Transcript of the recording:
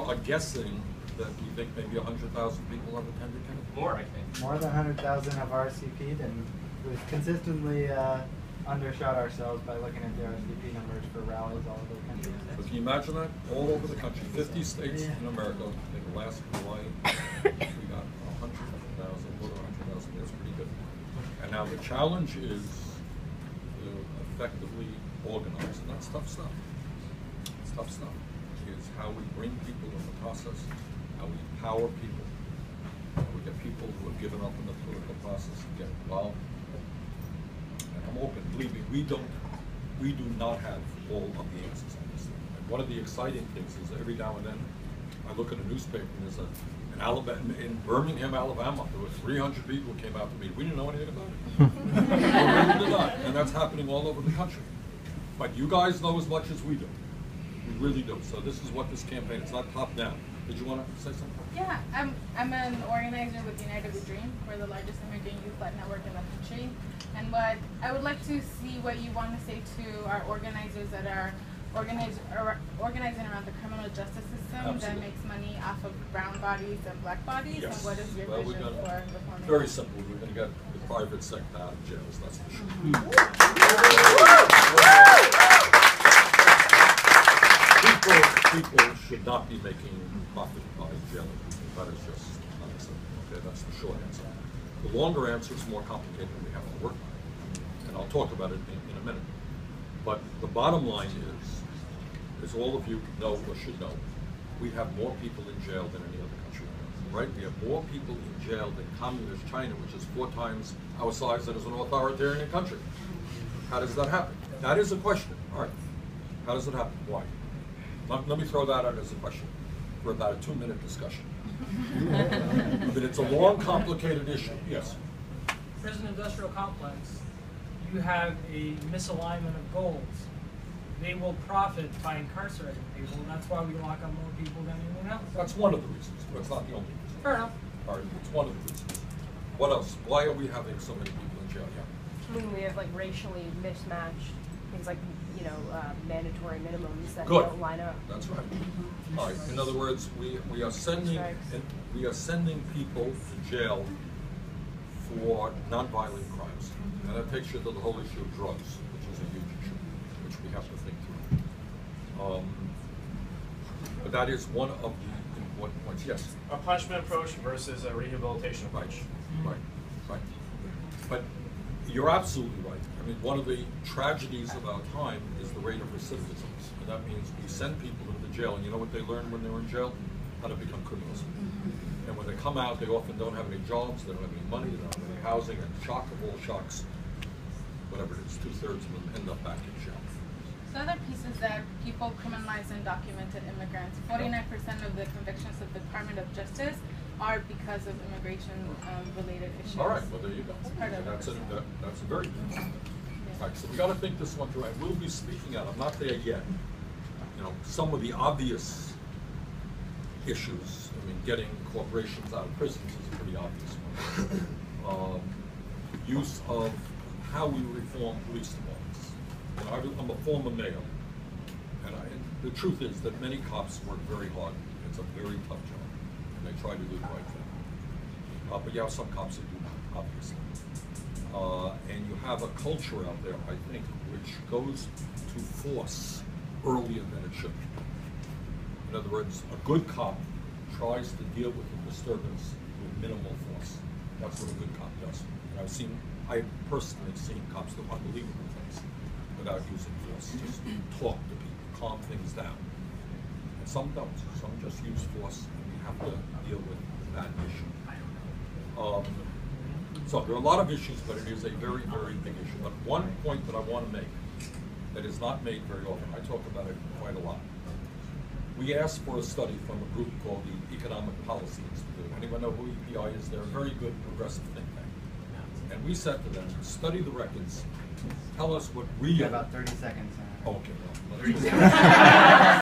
are guessing that we think maybe 100,000 people have attended, Kenneth? More, I think. More than 100,000 have RSVP'd, and we've consistently undershot ourselves by looking at the RSVP numbers for rallies all over the country. But can you imagine that? All over the country, 50 states in America. I think last July we got 100,000, more than 100,000. That's pretty good. And now the challenge is to effectively organize, and that's tough stuff. It's tough stuff. Is how we bring people in the process, how we empower people, how we get people who have given up in the political process to get involved. And I'm open, believe me, we do not have all of the answers on this thing. And one of the exciting things is every now and then I look at a newspaper and there's in Birmingham, Alabama, there were 300 people who came out to meet. We didn't know anything about it. We really did not. And that's happening all over the country. But you guys know as much as we do. We really do. So this is what this campaign, it's not top down. Did you want to say something? Yeah, I'm an organizer with United We Dream. We're the largest immigrant youth-led network in the country. And what I would like to see what you want to say to our organizers that are organizing around the criminal justice system. Absolutely. That makes money off of brown bodies and black bodies. Yes. And what is your vision for reforming? Very simple. We're going to get the private sector out of jails, that's for sure. People should not be making profit by jailing people. That is just not acceptable. Okay, that's the short answer. The longer answer is more complicated and we have to work on it. And I'll talk about it in a minute. But the bottom line is, as all of you know or should know, we have more people in jail than any other country, right? We have more people in jail than communist China, which is 4 times our size and is an authoritarian country. How does that happen? That is a question. All right. How does it happen? Why? Let me throw that out as a question for about a 2-minute discussion. But it's a long, complicated issue. Yes? Prison industrial complex, you have a misalignment of goals. They will profit by incarcerating people, and that's why we lock up more people than anyone else. That's one of the reasons, but it's not the only reason. Fair enough. All right, it's one of the reasons. What else? Why are we having so many people in jail? Yeah. I mean, we have like racially mismatched things like, you know, mandatory minimums that Good. don't line up. That's right. All right. In other words, we are sending people to jail for nonviolent crimes, and that takes you to the whole issue of drugs, which is a huge issue, which we have to think through. But that is one of the important points. Yes. A punishment approach versus a rehabilitation approach. Right. But you're absolutely right. I mean, one of the tragedies of our time is the rate of recidivism. And that means we send people into jail, and you know what they learn when they're in jail? How to become criminals. And when they come out, they often don't have any jobs, they don't have any money, they don't have any housing, and shock of all shocks, whatever it is, 2/3 of them end up back in jail. The other piece is that people criminalize undocumented immigrants. 49% of the convictions of the Department of Justice are because of immigration-related issues. All right, well there you go. That's a very good point. All right, so we got to think this one through. I will be speaking out. I'm not there yet. You know, some of the obvious issues. I mean, getting corporations out of prisons is a pretty obvious one. Use of how we reform police departments. You know, I'm a former mayor, and the truth is that many cops work very hard. It's a very tough job. They try to do the right thing. But you have some cops that do not, obviously. And you have a culture out there, I think, which goes to force earlier than it should. In other words, a good cop tries to deal with the disturbance with minimal force. That's what a good cop does. And I've personally seen cops do unbelievable things without using force. Just talk to people, calm things down. And some don't. Some just use force. Have to deal with that issue. So there are a lot of issues, but it is a very, very big issue. But one point that I want to make that is not made very often, I talk about it quite a lot. We asked for a study from a group called the Economic Policy Institute. Anyone know who EPI is? They're a very good progressive think tank. And we said to them, study the records, tell us what real... About 30 seconds. Okay. Well,